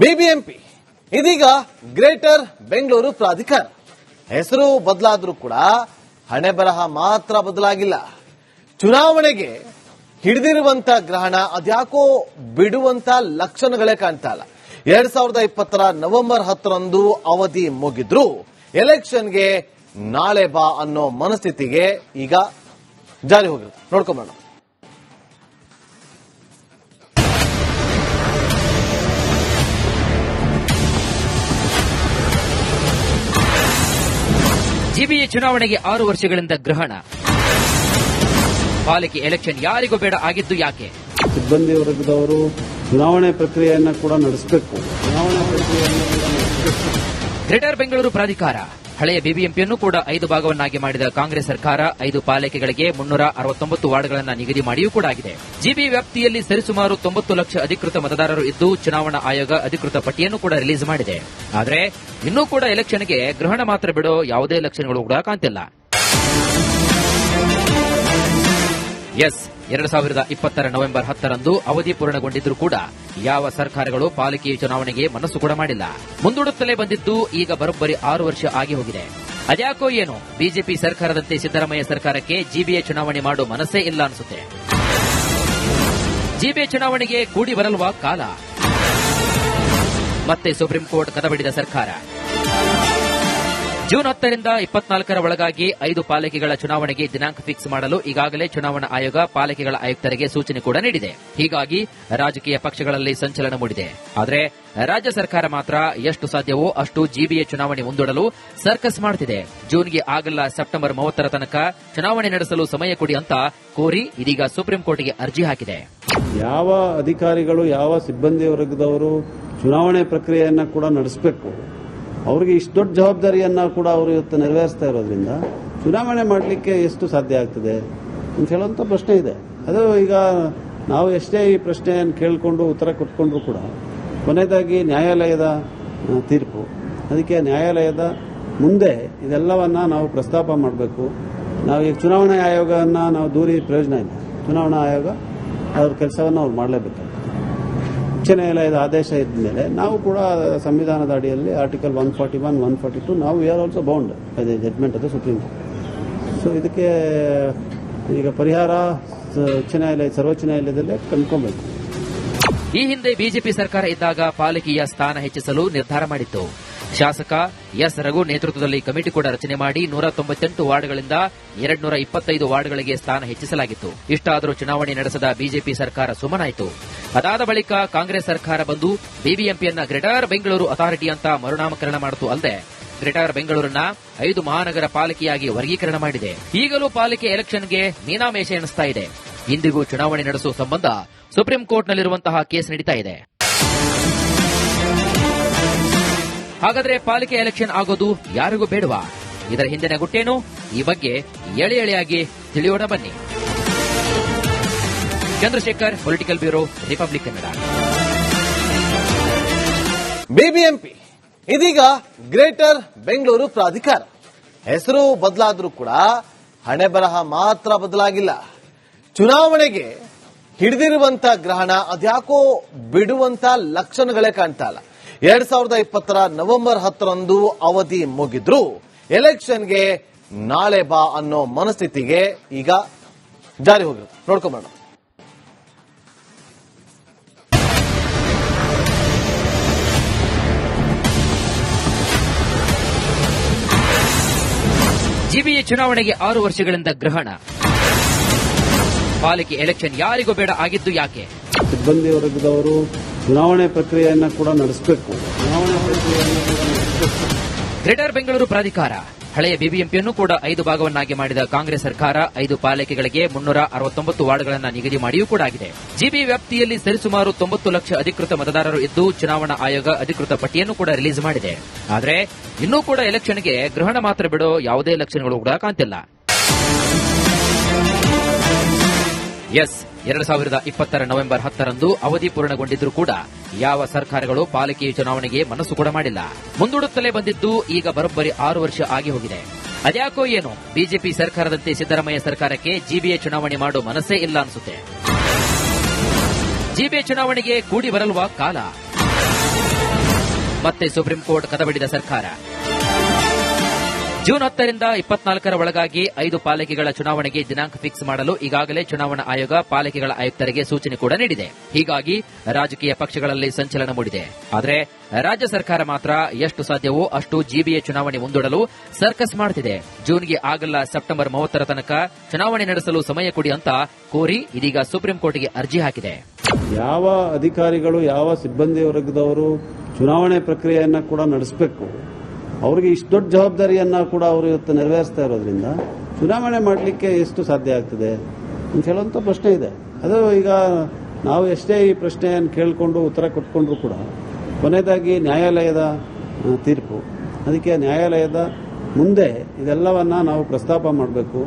BBMP ಇದೀಗ greater Bengaluru ಪ್ರಾಧಿಕಾರ ಹೆಸರು ಬದಲಾದರೂ ಕೂಡ ಹಣೆ ಬರಹ ಮಾತ್ರ ಬದಲಾಗಿಲ್ಲ. ಚುನಾವಣೆಗೆ ಹಿಡಿದಿರುವಂತ ಗ್ರಹಣ ಅದ್ಯಾಕೋ ಬಿಡುವಂತ ಲಕ್ಷಣಗಳೇ ಕಾಣ್ತಾ ಇಲ್ಲ. 2020 ನವೆಂಬರ್ 10 ಅವಧಿ ಮುಗಿದ್ರು ಎಲೆಕ್ಷನ್ಗೆ ನಾಳೆ ಬಾ ಅನ್ನೋ ಮನಸ್ಥಿತಿಗೆ ಈಗ ಜಾರಿ ಹೋಗಿರುತ್ತೆ. ನೋಡ್ಕೊಂಬೋಣ. ಜಿಬಿಎ ಚುನಾವಣೆಗೆ 6 ವರ್ಷಗಳಿಂದ ಗ್ರಹಣ. ಪಾಲಿಕೆ ಎಲೆಕ್ಷನ್ ಯಾರಿಗೂ ಬೇಡ ಆಗಿದ್ದು ಯಾಕೆ? ಸಿಬ್ಬಂದಿ ವರ್ಗದವರು ಚುನಾವಣೆ ಪ್ರಕ್ರಿಯೆಯನ್ನು ಕೂಡ ನಡೆಸಬೇಕು. ಗ್ರೇಟರ್ ಬೆಂಗಳೂರು ಪ್ರಾಧಿಕಾರ ಹಳೆಯ ಬಿಬಿಎಂಪಿಯನ್ನು ಕೂಡ 5 ಭಾಗವನ್ನಾಗಿ ಮಾಡಿದ ಕಾಂಗ್ರೆಸ್ ಸರ್ಕಾರ 5 ಪಾಲಿಕೆಗಳಿಗೆ 369 ವಾರ್ಡ್ಗಳನ್ನು ನಿಗದಿ ಮಾಡಿಯೂ ಕೂಡ ಆಗಿದೆ. ಜಿಬಿ ವ್ಯಾಪ್ತಿಯಲ್ಲಿ ಸರಿಸುಮಾರು 90 ಲಕ್ಷ ಅಧಿಕೃತ ಮತದಾರರು ಇದ್ದು ಚುನಾವಣಾ ಆಯೋಗ ಅಧಿಕೃತ ಪಟ್ಟಿಯನ್ನು ಕೂಡ ರಿಲೀಸ್ ಮಾಡಿದೆ. ಆದರೆ ಇನ್ನೂ ಕೂಡ ಎಲೆಕ್ಷನ್ಗೆ ಗ್ರಹಣ ಮಾತ್ರ ಬಿಡೋ ಯಾವುದೇ ಲಕ್ಷಣಗಳು ಕೂಡ ಕಾಣ್ತಿಲ್ಲ. 2020 ನವೆಂಬರ್ 10 ಅವಧಿ ಪೂರ್ಣಗೊಂಡಿದ್ದರೂ ಕೂಡ ಯಾವ ಸರ್ಕಾರಗಳು ಪಾಲಿಕೆಯ ಚುನಾವಣೆಗೆ ಮನಸ್ಸು ಕೂಡ ಮಾಡಿಲ್ಲ. ಮುಂದೂಡುತ್ತಲೇ ಬಂದಿದ್ದು ಈಗ ಬರೋಬ್ಬರಿ 6 ವರ್ಷ ಆಗಿ ಹೋಗಿದೆ. ಅದ್ಯಾಕೋ ಏನು ಬಿಜೆಪಿ ಸರ್ಕಾರದಂತೆ ಸಿದ್ದರಾಮಯ್ಯ ಸರ್ಕಾರಕ್ಕೆ ಜಿಬಿಎ ಚುನಾವಣೆ ಮಾಡೋ ಮನಸ್ಸೇ ಇಲ್ಲ ಅನಿಸುತ್ತೆ. ಜಿಬಿಎ ಚುನಾವಣೆಗೆ ಕೂಡಿ ಬರಲ್ವಾ ಕಾಲ? ಮತ್ತೆ ಸುಪ್ರೀಂ ಕೋರ್ಟ್ ಕದಬಡಿದ ಸರ್ಕಾರ. ಜೂನ್ 10 24 ಒಳಗಾಗಿ 5 ಪಾಲಿಕೆಗಳ ಚುನಾವಣೆಗೆ ದಿನಾಂಕ ಫಿಕ್ಸ್ ಮಾಡಲು ಈಗಾಗಲೇ ಚುನಾವಣಾ ಆಯೋಗ ಪಾಲಿಕೆಗಳ ಆಯುಕ್ತರಿಗೆ ಸೂಚನೆ ಕೂಡ ನೀಡಿದೆ. ಹೀಗಾಗಿ ರಾಜಕೀಯ ಪಕ್ಷಗಳಲ್ಲಿ ಸಂಚಲನ ಮೂಡಿದೆ. ಆದರೆ ರಾಜ್ಯ ಸರ್ಕಾರ ಮಾತ್ರ ಎಷ್ಟು ಸಾಧ್ಯವೋ ಅಷ್ಟು ಜಿಬಿಎ ಚುನಾವಣೆ ಮುಂದೂಡಲು ಸರ್ಕಸ್ ಮಾಡುತ್ತಿದೆ. ಜೂನ್ಗೆ ಆಗಲ್ಲ ಸೆಪ್ಟೆಂಬರ್ 30 ತನಕ ಚುನಾವಣೆ ನಡೆಸಲು ಸಮಯ ಕೊಡಿ ಅಂತ ಕೋರಿ ಇದೀಗ ಸುಪ್ರೀಂ ಕೋರ್ಟ್ಗೆ ಅರ್ಜಿ ಹಾಕಿದೆ. ಯಾವ ಅಧಿಕಾರಿಗಳು ಯಾವ ಸಿಬ್ಬಂದಿ ವರ್ಗದವರು ಚುನಾವಣೆ ಪ್ರಕ್ರಿಯೆಯನ್ನು ಕೂಡ ನಡೆಸಬೇಕು, ಅವರಿಗೆ ಇಷ್ಟು ದೊಡ್ಡ ಜವಾಬ್ದಾರಿಯನ್ನ ಕೂಡ ಅವರು ಇವತ್ತು ನೆರವೇರಿಸ್ತಾ ಇರೋದ್ರಿಂದ ಚುನಾವಣೆ ಮಾಡಲಿಕ್ಕೆ ಎಷ್ಟು ಸಾಧ್ಯ ಆಗ್ತದೆ ಅಂತ ಹೇಳುವಂತ ಪ್ರಶ್ನೆ ಇದೆ. ಅದು ಈಗ ನಾವು ಎಷ್ಟೇ ಈ ಪ್ರಶ್ನೆಯನ್ನು ಕೇಳಿಕೊಂಡು ಉತ್ತರ ಕೊಟ್ಕೊಂಡ್ರು ಕೂಡ ಕೊನೆಯದಾಗಿ ನ್ಯಾಯಾಲಯದ ತೀರ್ಪು, ಅದಕ್ಕೆ ನ್ಯಾಯಾಲಯದ ಮುಂದೆ ಇದೆಲ್ಲವನ್ನ ನಾವು ಪ್ರಸ್ತಾಪ ಮಾಡಬೇಕು. ನಾವು ಈಗ ಚುನಾವಣಾ ಆಯೋಗವನ್ನು ನಾವು ದೂರಿ ಪ್ರಯೋಜನ ಇಲ್ಲ. ಚುನಾವಣಾ ಆಯೋಗ ಅವ್ರ ಕೆಲಸವನ್ನು ಅವ್ರು ಮಾಡಲೇಬೇಕು. ಉಚ್ಚ ನ್ಯಾಯಾಲಯದ ಆದೇಶ ಇದ್ದ ಮೇಲೆ ನಾವು ಕೂಡ ಸಂವಿಧಾನದ ಅಡಿಯಲ್ಲಿ ಆರ್ಟಿಕಲ್ 141, 142 ನಾವು we are also bound by the judgment of the supreme court. So ಇದಕ್ಕೆ ಈಗ ಪರಿಹಾರ ಸರ್ವೋಚ್ಚ ನ್ಯಾಯಾಲಯದಲ್ಲೇ ಕಂಡುಕೊಬೇಕು. ಈ ಹಿಂದೆ ಬಿಜೆಪಿ ಸರ್ಕಾರ ಇದ್ದಾಗ ಪಾಲಿಕೆಯ ಸ್ಥಾನ ಹೆಚ್ಚಿಸಲು ನಿರ್ಧಾರ ಮಾಡಿತ್ತು. ಶಾಸಕ ಎಸ್ ರಘು ನೇತೃತ್ವದಲ್ಲಿ ಕಮಿಟಿ ಕೂಡ ರಚನೆ ಮಾಡಿ 198 ವಾರ್ಡ್ಗಳಿಂದ 225 ವಾರ್ಡ್ಗಳಿಗೆ ಸ್ಥಾನ ಹೆಚ್ಚಿಸಲಾಗಿತ್ತು. ಇಷ್ಟಾದರೂ ಚುನಾವಣೆ ನಡೆಸದ ಬಿಜೆಪಿ ಸರ್ಕಾರ ಸುಮ್ಮನಾಯಿತು. ಅದಾದ ಬಳಿಕ ಕಾಂಗ್ರೆಸ್ ಸರ್ಕಾರ ಬಂದು ಬಿಬಿಎಂಪಿಯನ್ನ ಗ್ರೇಟರ್ ಬೆಂಗಳೂರು ಅಥಾರಿಟಿ ಅಂತ ಮರುನಾಮಕರಣ ಮಾಡಿತು ಅಲ್ಲದೆ ಗ್ರೇಟರ್ ಬೆಂಗಳೂರನ್ನ 5 ಮಹಾನಗರ ಪಾಲಿಕೆಯಾಗಿ ವರ್ಗೀಕರಣ ಮಾಡಿದೆ. ಈಗಲೂ ಪಾಲಿಕೆ ಎಲೆಕ್ಷನ್ಗೆ ಮೀನಾಮೇಷ ಎಣಿಸ್ತಾ ಇದೆ. ಇಂದಿಗೂ ಚುನಾವಣೆ ನಡೆಸುವ ಸಂಬಂಧ ಸುಪ್ರೀಂ ಕೋರ್ಟ್ನಲ್ಲಿರುವಂತಹ ಕೇಸ್ ನಡೀತಾ ಇದೆ. ಹಾಗಾದ್ರೆ ಪಾಲಿಕೆ ಎಲೆಕ್ಷನ್ ಆಗೋದು ಯಾರಿಗೂ ಬೇಡವಾ? ಇದರ ಹಿಂದಿನ ಗುಟ್ಟೇನು? ಈ ಬಗ್ಗೆ ಎಳೆ ಎಳೆಯಾಗಿ ತಿಳಿಯೋಣ ಬನ್ನಿ. Chandrashekhar, political bureau, republic Kannada. BBMP ಇದೀಗ ಗ್ರೇಟರ್ ಬೆಂಗಳೂರು ಪ್ರಾಧಿಕಾರ ಹೆಸರು ಬದಲಾದರೂ ಕೂಡ ಹಣೆ ಬರಹ ಮಾತ್ರ ಬದಲಾಗಿಲ್ಲ. ಚುನಾವಣೆಗೆ ಹಿಡಿದಿರುವಂತ ಗ್ರಹಣ ಅದ್ಯಾಕೋ ಬಿಡುವಂತ ಲಕ್ಷಣಗಳೇ ಕಾಣ್ತಾ ಇಲ್ಲ. 2020 ನವೆಂಬರ್ 10 ಅವಧಿ ಮುಗಿದ್ರು ಎಲೆಕ್ಷನ್ಗೆ ನಾಳೆ ಬಾ ಅನ್ನೋ ಮನಸ್ಥಿತಿಗೆ ಈಗ ಜಾರಿ ಹೋಗಿರುತ್ತೆ. ನೋಡ್ಕೊಂಬೋಣ. ಜಿಬಿಎ ಚುನಾವಣೆಗೆ 6 ವರ್ಷಗಳಿಂದ ಗ್ರಹಣ. ಪಾಲಿಕೆ ಎಲೆಕ್ಷನ್ ಯಾರಿಗೂ ಬೇಡ ಆಗಿದ್ದು ಯಾಕೆ? ಸಿಬ್ಬಂದಿ ವರ್ಗದವರು ಚುನಾವಣೆ ಪ್ರಕ್ರಿಯೆಯನ್ನು ಕೂಡ ನಡೆಸಬೇಕು. ಗ್ರೇಟರ್ ಬೆಂಗಳೂರು ಪ್ರಾಧಿಕಾರ ಹಳೆಯ ಬಿಬಿಎಂಪಿಯನ್ನು ಕೂಡ 5 ಭಾಗವನ್ನಾಗಿ ಮಾಡಿದ ಕಾಂಗ್ರೆಸ್ ಸರ್ಕಾರ 5 ಪಾಲಿಕೆಗಳಿಗೆ 369 ವಾರ್ಡ್ಗಳನ್ನು ನಿಗದಿ ಮಾಡಿಯೂ ಕೂಡ ಆಗಿದೆ. ಜಿಬಿ ವ್ಯಾಪ್ತಿಯಲ್ಲಿ ಸರಿಸುಮಾರು 90 ಲಕ್ಷ ಅಧಿಕೃತ ಮತದಾರರು ಇದ್ದು ಚುನಾವಣಾ ಆಯೋಗ ಅಧಿಕೃತ ಪಟ್ಟಿಯನ್ನು ಕೂಡ ರಿಲೀಸ್ ಮಾಡಿದೆ. ಆದರೆ ಇನ್ನೂ ಕೂಡ ಎಲೆಕ್ಷನ್ಗೆ ಗ್ರಹಣ ಮಾತ್ರ ಬಿಡೋ ಯಾವುದೇ ಲಕ್ಷಣಗಳು ಕೂಡ ಕಾಣ್ತಿಲ್ಲ. 2020 ನವೆಂಬರ್ 10 ಅವಧಿ ಪೂರ್ಣಗೊಂಡಿದ್ದರೂ ಕೂಡ ಯಾವ ಸರ್ಕಾರಗಳು ಪಾಲಿಕೆಯ ಚುನಾವಣೆಗೆ ಮನಸ್ಸು ಕೂಡ ಮಾಡಿಲ್ಲ. ಮುಂದೂಡುತ್ತಲೇ ಬಂದಿದ್ದು ಈಗ ಬರೋಬ್ಬರಿ 6 ವರ್ಷ ಆಗಿ ಹೋಗಿದೆ. ಅದ್ಯಾಕೋ ಏನು ಬಿಜೆಪಿ ಸರ್ಕಾರದಂತೆ ಸಿದ್ದರಾಮಯ್ಯ ಸರ್ಕಾರಕ್ಕೆ ಜಿಬಿಎ ಚುನಾವಣೆ ಮಾಡೋ ಮನಸ್ಸೇ ಇಲ್ಲ ಅನಿಸುತ್ತೆ. ಜಿಬಿಎ ಚುನಾವಣೆಗೆ ಕೂಡಿ ಬರಲ್ವಾ ಕಾಲ? ಮತ್ತೆ ಸುಪ್ರೀಂ ಕೋರ್ಟ್ ಕದಬಡಿದ ಸರ್ಕಾರ. ಜೂನ್ 10ರಿಂದ 24ರ ಒಳಗಾಗಿ 5 ಪಾಲಿಕೆಗಳ ಚುನಾವಣೆಗೆ ದಿನಾಂಕ ಫಿಕ್ಸ್ ಮಾಡಲು ಈಗಾಗಲೇ ಚುನಾವಣಾ ಆಯೋಗ ಪಾಲಿಕೆಗಳ ಆಯುಕ್ತರಿಗೆ ಸೂಚನೆ ಕೂಡ ನೀಡಿದೆ. ಹೀಗಾಗಿ ರಾಜಕೀಯ ಪಕ್ಷಗಳಲ್ಲಿ ಸಂಚಲನ ಮೂಡಿದೆ. ಆದರೆ ರಾಜ್ಯ ಸರ್ಕಾರ ಮಾತ್ರ ಎಷ್ಟು ಸಾಧ್ಯವೋ ಅಷ್ಟು ಜಿಬಿಎ ಚುನಾವಣೆ ಮುಂದೂಡಲು ಸರ್ಕಸ್ ಮಾಡುತ್ತಿದೆ. ಜೂನ್ಗೆ ಆಗಲ್ಲ ಸೆಪ್ಟೆಂಬರ್ 30ರ ತನಕ ಚುನಾವಣೆ ನಡೆಸಲು ಸಮಯ ಕೊಡಿ ಅಂತ ಕೋರಿ ಇದೀಗ ಸುಪ್ರೀಂ ಕೋರ್ಟ್ಗೆ ಅರ್ಜಿ ಹಾಕಿದೆ. ಯಾವ ಅಧಿಕಾರಿಗಳು ಯಾವ ಸಿಬ್ಬಂದಿ ವರ್ಗದವರು ಚುನಾವಣೆ ಪ್ರಕ್ರಿಯೆಯನ್ನ ಕೂಡ ನಡೆಸಬೇಕು, ಅವರಿಗೆ ಇಷ್ಟು ದೊಡ್ಡ ಜವಾಬ್ದಾರಿಯನ್ನ ಕೂಡ ಅವರು ಇವತ್ತು ನೆರವೇರಿಸ್ತಾ ಇರೋದ್ರಿಂದ ಚುನಾವಣೆ ಮಾಡಲಿಕ್ಕೆ ಎಷ್ಟು ಸಾಧ್ಯ ಆಗ್ತದೆ ಅಂತ ಹೇಳುವಂತ ಪ್ರಶ್ನೆ ಇದೆ. ಅದು ಈಗ ನಾವು ಎಷ್ಟೇ ಈ ಪ್ರಶ್ನೆಯನ್ನು ಕೇಳಿಕೊಂಡು ಉತ್ತರ ಕೊಟ್ಕೊಂಡ್ರು ಕೂಡ ಕೊನೆಯದಾಗಿ ನ್ಯಾಯಾಲಯದ ತೀರ್ಪು, ಅದಕ್ಕೆ ನ್ಯಾಯಾಲಯದ ಮುಂದೆ ಇದೆಲ್ಲವನ್ನ ನಾವು ಪ್ರಸ್ತಾಪ ಮಾಡಬೇಕು.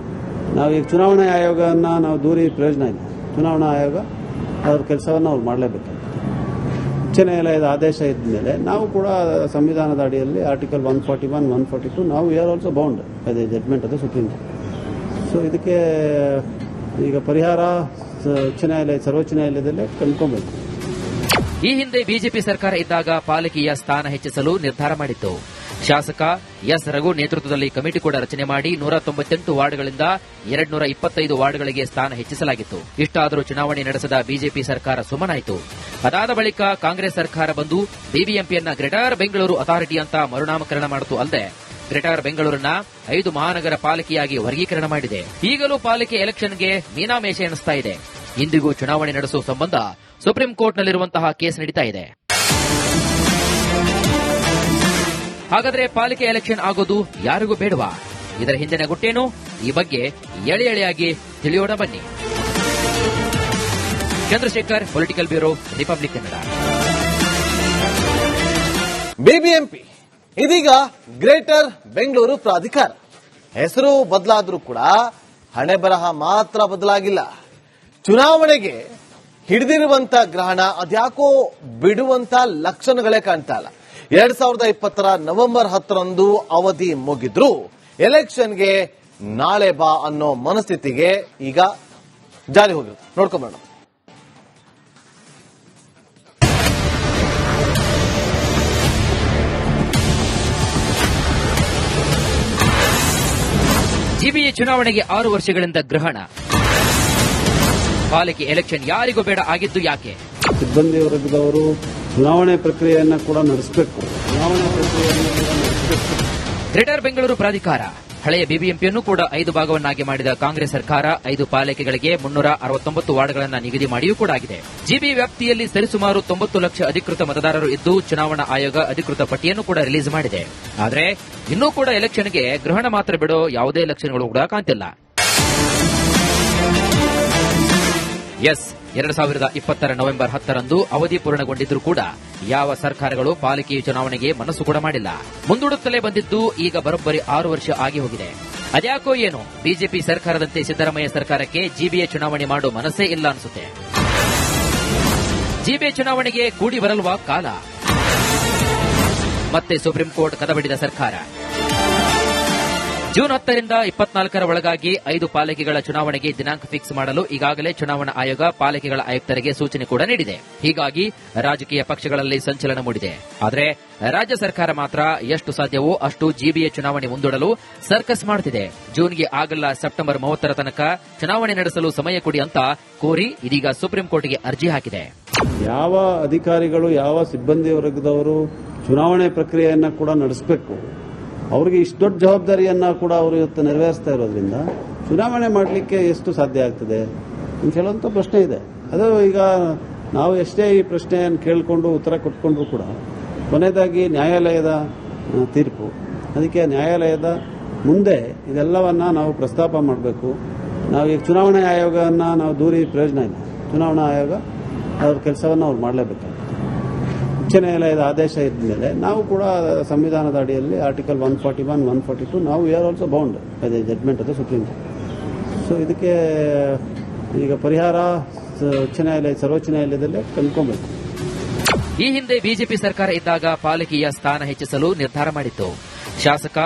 ನಾವು ಈಗ ಚುನಾವಣಾ ಆಯೋಗವನ್ನು ನಾವು ದೂರಿ ಪ್ರಯೋಜನ ಇಲ್ಲ. ಚುನಾವಣಾ ಆಯೋಗ ಅವ್ರ ಕೆಲಸವನ್ನು ಅವ್ರು ಮಾಡಲೇಬೇಕು. ಉಚ್ಚ ನ್ಯಾಯಾಲಯದ ಆದೇಶ ಇದ್ದ ಮೇಲೆ ನಾವು ಕೂಡ ಸಂವಿಧಾನದ ಅಡಿಯಲ್ಲಿ ಆರ್ಟಿಕಲ್ 141, 142 ನಾವು we are also bound by the judgment of the supreme court. So ಇದಕ್ಕೆ ಈಗ ಪರಿಹಾರ ಉಚ್ಚ ನ್ಯಾಯಾಲಯ ಸರ್ವೋಚ್ಚ ನ್ಯಾಯಾಲಯದಲ್ಲೇ ಕಂಡುಕೊಬೇಕು. ಈ ಹಿಂದೆ ಬಿಜೆಪಿ ಸರ್ಕಾರ ಇದ್ದಾಗ ಪಾಲಿಕೆಯ ಸ್ಥಾನ ಹೆಚ್ಚಿಸಲು ನಿರ್ಧಾರ ಮಾಡಿತ್ತು. ಶಾಸಕ ಎಸ್ ರಘು ನೇತೃತ್ವದಲ್ಲಿ ಕಮಿಟಿ ಕೂಡ ರಚನೆ ಮಾಡಿ 198 ವಾರ್ಡ್ಗಳಿಂದ 225 ವಾರ್ಡ್ಗಳಿಗೆ ಸ್ಥಾನ ಹೆಚ್ಚಿಸಲಾಗಿತ್ತು. ಇಷ್ಟಾದರೂ ಚುನಾವಣೆ ನಡೆಸದ ಬಿಜೆಪಿ ಸರ್ಕಾರ ಸುಮ್ಮನಾಯಿತು. ಅದಾದ ಬಳಿಕ ಕಾಂಗ್ರೆಸ್ ಸರ್ಕಾರ ಬಂದು ಬಿಬಿಎಂಪಿಯನ್ನ ಗ್ರೇಟರ್ ಬೆಂಗಳೂರು ಅಥಾರಿಟಿ ಅಂತ ಮರುನಾಮಕರಣ ಮಾಡಿತು ಅಲ್ಲದೆ ಗ್ರೇಟರ್ ಬೆಂಗಳೂರನ್ನ 5 ಮಹಾನಗರ ಪಾಲಿಕೆಯಾಗಿ ವರ್ಗೀಕರಣ ಮಾಡಿದೆ. ಈಗಲೂ ಪಾಲಿಕೆ ಎಲೆಕ್ಷನ್ಗೆ ಮೀನಾಮೇಷ ಎಣಿಸ್ತಾ ಇದೆ. ಇಂದಿಗೂ ಚುನಾವಣೆ ನಡೆಸುವ ಸಂಬಂಧ ಸುಪ್ರೀಂ ಕೋರ್ಟ್ನಲ್ಲಿರುವಂತಹ ಕೇಸ್ ನಡೀತಾ ಇದೆ. ಹಾಗಾದ್ರೆ ಪಾಲಿಕೆ ಎಲೆಕ್ಷನ್ ಆಗೋದು ಯಾರಿಗೂ ಬೇಡವಾ? ಇದರ ಹಿಂದಿನ ಗುಟ್ಟೇನು? ಈ ಬಗ್ಗೆ ಎಳೆ ಎಳೆಯಾಗಿ ತಿಳಿಯೋಣ ಬನ್ನಿ. Chandrashekhar, political bureau, republic Kannada. BBMP ಇದೀಗ ಗ್ರೇಟರ್ ಬೆಂಗಳೂರು ಪ್ರಾಧಿಕಾರ. ಹೆಸರು ಬದಲಾದ್ರೂ ಕೂಡ ಹಣೆ ಬರಹ ಮಾತ್ರ ಬದಲಾಗಿಲ್ಲ. ಚುನಾವಣೆಗೆ ಹಿಡಿದಿರುವಂತ ಗ್ರಹಣ ಅದ್ಯಾಕೋ ಬಿಡುವಂತ ಲಕ್ಷಣಗಳೇ ಕಾಣ್ತಾ ಇಲ್ಲ. 2020ರ ನವೆಂಬರ್ 10ರಂದು ಅವಧಿ ಮುಗಿದ್ರು ಎಲೆಕ್ಷನ್ಗೆ ನಾಳೆ ಬಾ ಅನ್ನೋ ಮನಸ್ಥಿತಿಗೆ ಈಗ ಜಾರಿ ಹೋಗಿರುತ್ತೆ. ನೋಡ್ಕೊಂಬೋಣ. ಜಿಬಿಎ ಚುನಾವಣೆಗೆ 6 ವರ್ಷಗಳಿಂದ ಗ್ರಹಣ. ಪಾಲಿಕೆ ಎಲೆಕ್ಷನ್ ಯಾರಿಗೂ ಬೇಡ ಆಗಿದ್ದು ಯಾಕೆ? ಸಿಬ್ಬಂದಿ ವರ್ಗದವರು ಚುನಾವಣೆ ಪ್ರಕ್ರಿಯೆಯನ್ನ ಕೂಡ ನಡೆಸಬೇಕು. ಗ್ರೇಟರ್ ಬೆಂಗಳೂರು ಪ್ರಾಧಿಕಾರ ಹಳೆಯ ಬಿಬಿಎಂಪಿಯನ್ನು ಕೂಡ 5 ಭಾಗವನ್ನಾಗಿ ಮಾಡಿದ ಕಾಂಗ್ರೆಸ್ ಸರ್ಕಾರ 5 ಪಾಲಿಕೆಗಳಿಗೆ 369 ವಾರ್ಡ್ಗಳನ್ನು ನಿಗದಿ ಮಾಡಿಯೂ ಕೂಡ ಆಗಿದೆ. ಜಿಬಿ ವ್ಯಾಪ್ತಿಯಲ್ಲಿ ಸರಿಸುಮಾರು 90 ಲಕ್ಷ ಅಧಿಕೃತ ಮತದಾರರು ಇದ್ದು ಚುನಾವಣಾ ಆಯೋಗ ಅಧಿಕೃತ ಪಟ್ಟಿಯನ್ನು ಕೂಡ ರಿಲೀಸ್ ಮಾಡಿದೆ. ಆದರೆ ಇನ್ನೂ ಕೂಡ ಎಲೆಕ್ಷನ್ಗೆ ಗ್ರಹಣ ಮಾತ್ರ ಬಿಡೋ ಯಾವುದೇ ಲಕ್ಷಣಗಳು ಕೂಡ ಕಾಣ್ತಿಲ್ಲ. 2020ರ ನವೆಂಬರ್ 10ರಂದು ಅವಧಿ ಪೂರ್ಣಗೊಂಡಿದ್ರೂ ಕೂಡ ಯಾವ ಸರ್ಕಾರಗಳು ಪಾಲಿಕೆಯ ಚುನಾವಣೆಗೆ ಮನಸ್ಸು ಕೂಡ ಮಾಡಿಲ್ಲ. ಮುಂದೂಡುತ್ತಲೇ ಬಂದಿದ್ದು ಈಗ ಬರೋಬ್ಬರಿ 6 ವರ್ಷ ಆಗಿ ಹೋಗಿದೆ. ಅದ್ಯಾಕೋ ಏನು ಬಿಜೆಪಿ ಸರ್ಕಾರದಂತೆ ಸಿದ್ದರಾಮಯ್ಯ ಸರ್ಕಾರಕ್ಕೆ ಜಿಬಿಎ ಚುನಾವಣೆ ಮಾಡೋ ಮನಸ್ಸೇ ಇಲ್ಲ ಅನಿಸುತ್ತೆ. ಜಿಬಿಎ ಚುನಾವಣೆಗೆ ಕೂಡಿ ಬರಲ್ವಾ ಕಾಲ? ಮತ್ತೆ ಸುಪ್ರೀಂ ಕೋರ್ಟ್ ಕದಬಡಿದ ಸರ್ಕಾರ. ಜೂನ್ 10ರಿಂದ 24ರ ಒಳಗಾಗಿ 5 ಪಾಲಿಕೆಗಳ ಚುನಾವಣೆಗೆ ದಿನಾಂಕ ಫಿಕ್ಸ್ ಮಾಡಲು ಈಗಾಗಲೇ ಚುನಾವಣಾ ಆಯೋಗ ಪಾಲಿಕೆಗಳ ಆಯುಕ್ತರಿಗೆ ಸೂಚನೆ ಕೂಡ ನೀಡಿದೆ. ಹೀಗಾಗಿ ರಾಜಕೀಯ ಪಕ್ಷಗಳಲ್ಲಿ ಸಂಚಲನ ಮೂಡಿದೆ. ಆದರೆ ರಾಜ್ಯ ಸರ್ಕಾರ ಮಾತ್ರ ಎಷ್ಟು ಸಾಧ್ಯವೋ ಅಷ್ಟು ಜಿಬಿಎ ಚುನಾವಣೆ ಮುಂದೂಡಲು ಸರ್ಕಸ್ ಮಾಡುತ್ತಿದೆ. ಜೂನ್ಗೆ ಆಗಲ್ಲ ಸೆಪ್ಟೆಂಬರ್ 30ರ ತನಕ ಚುನಾವಣೆ ನಡೆಸಲು ಸಮಯ ಕೊಡಿ ಅಂತ ಕೋರಿ ಇದೀಗ ಸುಪ್ರೀಂ ಕೋರ್ಟ್ಗೆ ಅರ್ಜಿ ಹಾಕಿದೆ. ಯಾವ ಅಧಿಕಾರಿಗಳು ಯಾವ ಸಿಬ್ಬಂದಿ ವರ್ಗದವರು ಚುನಾವಣೆ ಪ್ರಕ್ರಿಯೆಯನ್ನ ಕೂಡ ನಡೆಸಬೇಕು, ಅವರಿಗೆ ಇಷ್ಟು ದೊಡ್ಡ ಜವಾಬ್ದಾರಿಯನ್ನ ಕೂಡ ಅವರು ಇವತ್ತು ನೆರವೇರಿಸ್ತಾ ಇರೋದ್ರಿಂದ ಚುನಾವಣೆ ಮಾಡಲಿಕ್ಕೆ ಎಷ್ಟು ಸಾಧ್ಯ ಆಗ್ತದೆ ಅಂತ ಹೇಳುವಂತ ಪ್ರಶ್ನೆ ಇದೆ. ಅದು ಈಗ ನಾವು ಎಷ್ಟೇ ಈ ಪ್ರಶ್ನೆಯನ್ನು ಕೇಳಿಕೊಂಡು ಉತ್ತರ ಕೊಟ್ಕೊಂಡ್ರು ಕೂಡ ಕೊನೆಯದಾಗಿ ನ್ಯಾಯಾಲಯದ ತೀರ್ಪು, ಅದಕ್ಕೆ ನ್ಯಾಯಾಲಯದ ಮುಂದೆ ಇದೆಲ್ಲವನ್ನ ನಾವು ಪ್ರಸ್ತಾಪ ಮಾಡಬೇಕು. ನಾವು ಈಗ ಚುನಾವಣಾ ಆಯೋಗವನ್ನು ನಾವು ದೂರಿ ಪ್ರಯೋಜನ ಇಲ್ಲ. ಚುನಾವಣಾ ಆಯೋಗ ಅವ್ರ ಕೆಲಸವನ್ನು ಅವ್ರು ಮಾಡಲೇಬೇಕು. ಉಚ್ಚ ನ್ಯಾಯಾಲಯದ ಆದೇಶ ಇದ್ದ ಮೇಲೆ ನಾವು ಕೂಡ ಸಂವಿಧಾನದ ಅಡಿಯಲ್ಲಿ ಆರ್ಟಿಕಲ್ 141, 142 ನಾವು we are also bound by the judgment of the supreme court. So ಇದಕ್ಕೆ ಈಗ ಪರಿಹಾರ ಉಚ್ಚ ನ್ಯಾಯಾಲಯ ಸರ್ವೋಚ್ಚ ನ್ಯಾಯಾಲಯದಲ್ಲೇ ಕಂಡುಕೊಬೇಕು. ಈ ಹಿಂದೆ ಬಿಜೆಪಿ ಸರ್ಕಾರ ಇದ್ದಾಗ ಪಾಲಿಕೆಯ ಸ್ಥಾನ ಹೆಚ್ಚಿಸಲು ನಿರ್ಧಾರ ಮಾಡಿತ್ತು. ಶಾಸಕ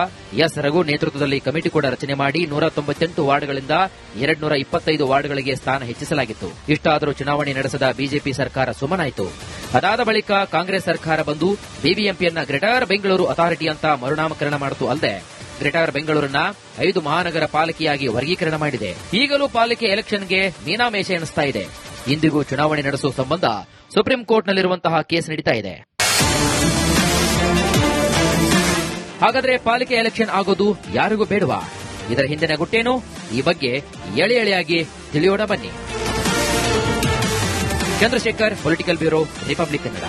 ಎಸ್ ರಘು ನೇತೃತ್ವದಲ್ಲಿ ಕಮಿಟಿ ಕೂಡ ರಚನೆ ಮಾಡಿ 198 ವಾರ್ಡ್ಗಳಿಂದ 225 ವಾರ್ಡ್ಗಳಿಗೆ ಸ್ಥಾನ ಹೆಚ್ಚಿಸಲಾಗಿತ್ತು. ಇಷ್ಟಾದರೂ ಚುನಾವಣೆ ನಡೆಸದ ಬಿಜೆಪಿ ಸರ್ಕಾರ ಸುಮ್ಮನಾಯಿತು. ಅದಾದ ಬಳಿಕ ಕಾಂಗ್ರೆಸ್ ಸರ್ಕಾರ ಬಂದು ಬಿಬಿಎಂಪಿಯನ್ನ ಗ್ರೇಟರ್ ಬೆಂಗಳೂರು ಅಥಾರಿಟಿ ಅಂತ ಮರುನಾಮಕರಣ ಮಾಡಿತು ಅಲ್ಲದೆ ಗ್ರೇಟರ್ ಬೆಂಗಳೂರನ್ನ 5 ಮಹಾನಗರ ಪಾಲಿಕೆಯಾಗಿ ವರ್ಗೀಕರಣ ಮಾಡಿದೆ. ಈಗಲೂ ಪಾಲಿಕೆ ಎಲೆಕ್ಷನ್ಗೆ ಮೀನಾಮೇಷ ಎನಿಸ್ತಾ ಇದೆ. ಇಂದಿಗೂ ಚುನಾವಣೆ ನಡೆಸುವ ಸಂಬಂಧ ಸುಪ್ರೀಂ ಕೋರ್ಟ್ನಲ್ಲಿರುವಂತಹ ಕೇಸ್ ನಡೀತಾ ಇದೆ. ಹಾಗಾದ್ರೆ ಪಾಲಿಕೆ ಎಲೆಕ್ಷನ್ ಆಗೋದು ಯಾರಿಗೂ ಬೇಡವಾ? ಇದರ ಹಿಂದಿನ ಗುಟ್ಟೇನು? ಈ ಬಗ್ಗೆ ಎಳೆ ಎಳೆಯಾಗಿ ತಿಳಿಯೋಣ ಬನ್ನಿ. Chandrashekhar, political bureau, republic Kannada.